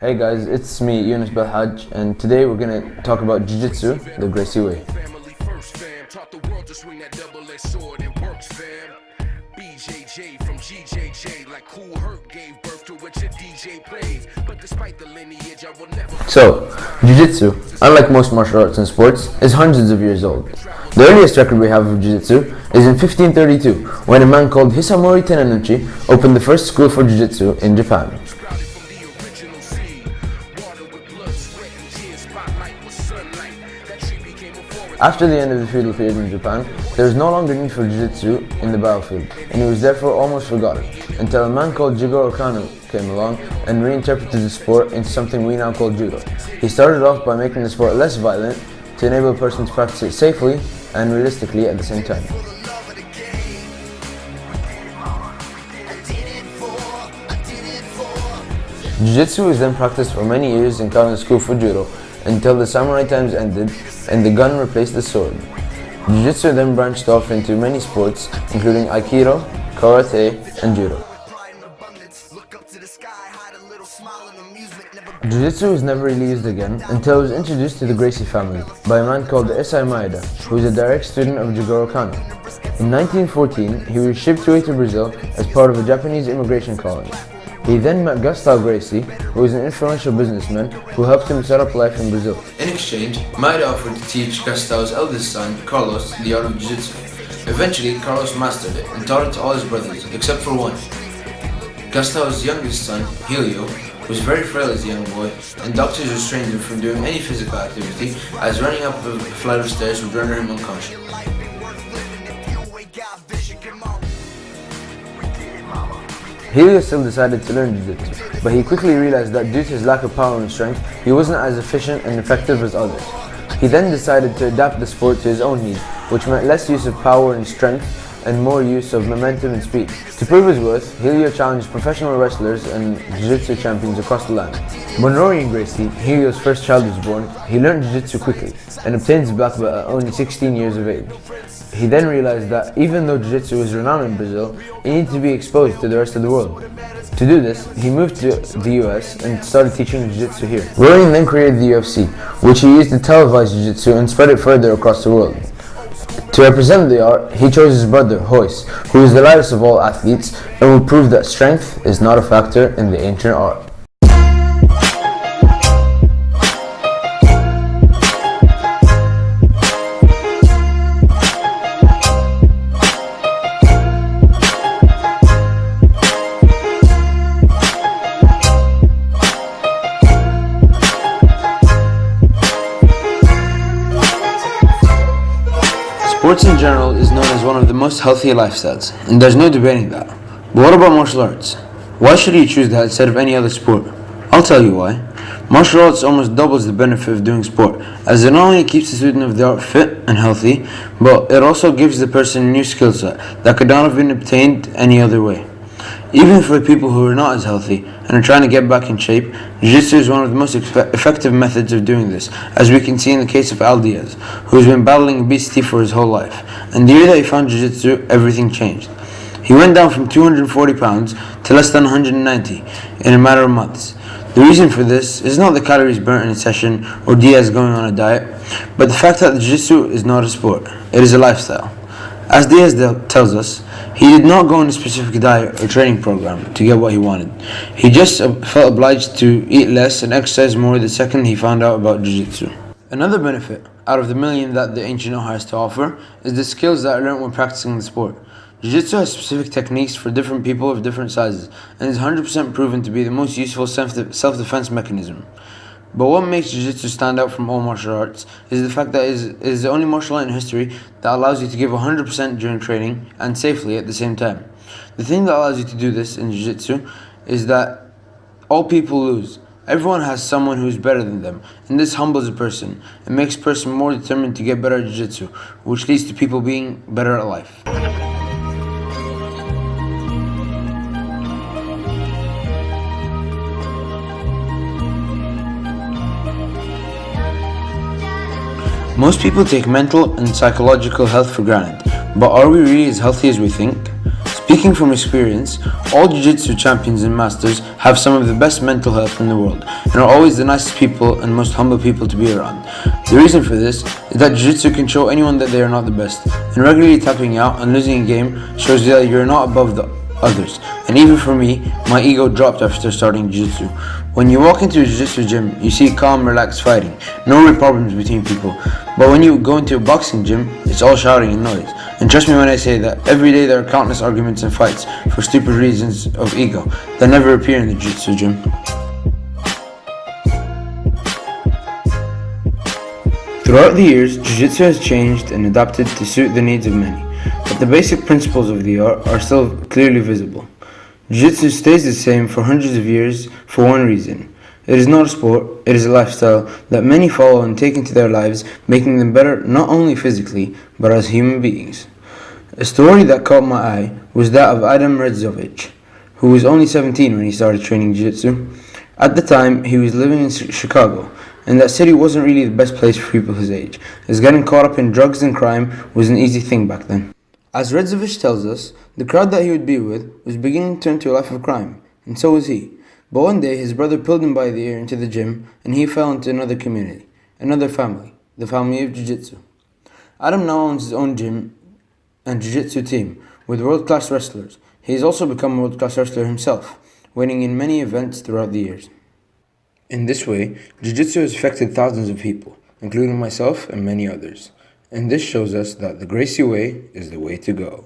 Hey guys, it's me, Yunus Belhaj, and today we're going to talk about Jiujitsu the Gracie Way. So, Jiu-Jitsu, unlike most martial arts and sports, is hundreds of years old. The earliest record we have of Jiu-Jitsu is in 1532, when a man called Hisamori Tennonuchi opened the first school for Jiu-Jitsu in Japan. After the end of the feudal period in Japan, there was no longer need for Jiu-Jitsu in the battlefield, and it was therefore almost forgotten, until a man called Jigoro Kano came along and reinterpreted the sport into something we now call judo. He started off by making the sport less violent to enable a person to practice it safely and realistically at the same time. Jiu-Jitsu was then practiced for many years in Kano's school for judo, until the samurai times ended and the gun replaced the sword. Jiu-Jitsu then branched off into many sports, including Aikido, Karate, and Judo. Jiu-Jitsu was never really used again until it was introduced to the Gracie family by a man called Issei Maeda, who was a direct student of Jigoro Kano. In 1914, he was shipped away to Brazil as part of a Japanese immigration colony. He then met Gustavo Gracie, who was an influential businessman who helped him set up life in Brazil. In exchange, Maeda offered to teach Gustavo's eldest son, Carlos, the art of Jiu-Jitsu. Eventually, Carlos mastered it and taught it to all his brothers, except for one. Gustavo's youngest son, Helio, was very frail as a young boy, and doctors restrained him from doing any physical activity, as running up a flight of stairs would render him unconscious. Helio still decided to learn Jiu-Jitsu, but he quickly realized that due to his lack of power and strength, he wasn't as efficient and effective as others. He then decided to adapt the sport to his own needs, which meant less use of power and strength and more use of momentum and speed. To prove his worth, Helio challenged professional wrestlers and Jiu-Jitsu champions across the land. When Rory Gracie, Helio's first child, was born, he learned Jiu-Jitsu quickly and obtained his black belt at only 16 years of age. He then realized that even though Jiu-Jitsu was renowned in Brazil, it needed to be exposed to the rest of the world. To do this, he moved to the US and started teaching Jiu-Jitsu here. Rory then created the UFC, which he used to televise Jiu-Jitsu and spread it further across the world. To represent the art, he chose his brother, Royce, who is the lightest of all athletes and will prove that strength is not a factor in the ancient art. Sports in general is known as one of the most healthy lifestyles, and there's no debating that. But what about martial arts? Why should you choose that instead of any other sport? I'll tell you why. Martial arts almost doubles the benefit of doing sport, as it not only keeps the student of the art fit and healthy, but it also gives the person a new skill set that could not have been obtained any other way. Even for people who are not as healthy and are trying to get back in shape, Jiu-Jitsu is one of the most effective methods of doing this, as we can see in the case of Al Diaz, who has been battling obesity for his whole life. And the year that he found Jiu-Jitsu, everything changed. He went down from 240 pounds to less than 190 in a matter of months. The reason for this is not the calories burnt in a session or Diaz going on a diet, but the fact that Jiu-Jitsu is not a sport, it is a lifestyle. As Diaz tells us, he did not go on a specific diet or training program to get what he wanted. He just felt obliged to eat less and exercise more the second he found out about Jiu-Jitsu. Another benefit, out of the million that the ancient art has to offer, is the skills that are learned when practicing the sport. Jiu-Jitsu has specific techniques for different people of different sizes, and is 100% proven to be the most useful self-defense mechanism. But what makes Jiu-Jitsu stand out from all martial arts is the fact that it is the only martial art in history that allows you to give 100% during training and safely at the same time. The thing that allows you to do this in Jiu-Jitsu is that all people lose. Everyone has someone who is better than them, and this humbles a person. It makes a person more determined to get better at Jiu-Jitsu, which leads to people being better at life. Most people take mental and psychological health for granted, but are we really as healthy as we think? Speaking from experience, all Jiu-Jitsu champions and masters have some of the best mental health in the world and are always the nicest people and most humble people to be around. The reason for this is that Jiu-Jitsu can show anyone that they are not the best, and regularly tapping out and losing a game shows you that you're not above the others. And even for me, my ego dropped after starting Jiu-Jitsu. When you walk into a Jiu-Jitsu gym, you see calm, relaxed fighting, no real problems between people. But when you go into a boxing gym, it's all shouting and noise. And trust me when I say that every day there are countless arguments and fights for stupid reasons of ego that never appear in the Jiu-Jitsu gym. Throughout the years, Jiu-Jitsu has changed and adapted to suit the needs of many, but the basic principles of the art are still clearly visible. Jiu-Jitsu stays the same for hundreds of years for one reason. It is not a sport, it is a lifestyle that many follow and take into their lives, making them better not only physically, but as human beings. A story that caught my eye was that of Adam Redzovich, who was only 17 when he started training Jiu-Jitsu. At the time, he was living in Chicago, and that city wasn't really the best place for people his age, as getting caught up in drugs and crime was an easy thing back then. As Redzovich tells us, the crowd that he would be with was beginning to turn to a life of crime, and so was he. But one day his brother pulled him by the ear into the gym, and he fell into another community, another family, the family of Jiu-Jitsu. Adam now owns his own gym and Jiu-Jitsu team with world-class wrestlers. He has also become a world-class wrestler himself, winning in many events throughout the years. In this way, Jiu-Jitsu has affected thousands of people, including myself and many others. And this shows us that the Gracie Way is the way to go.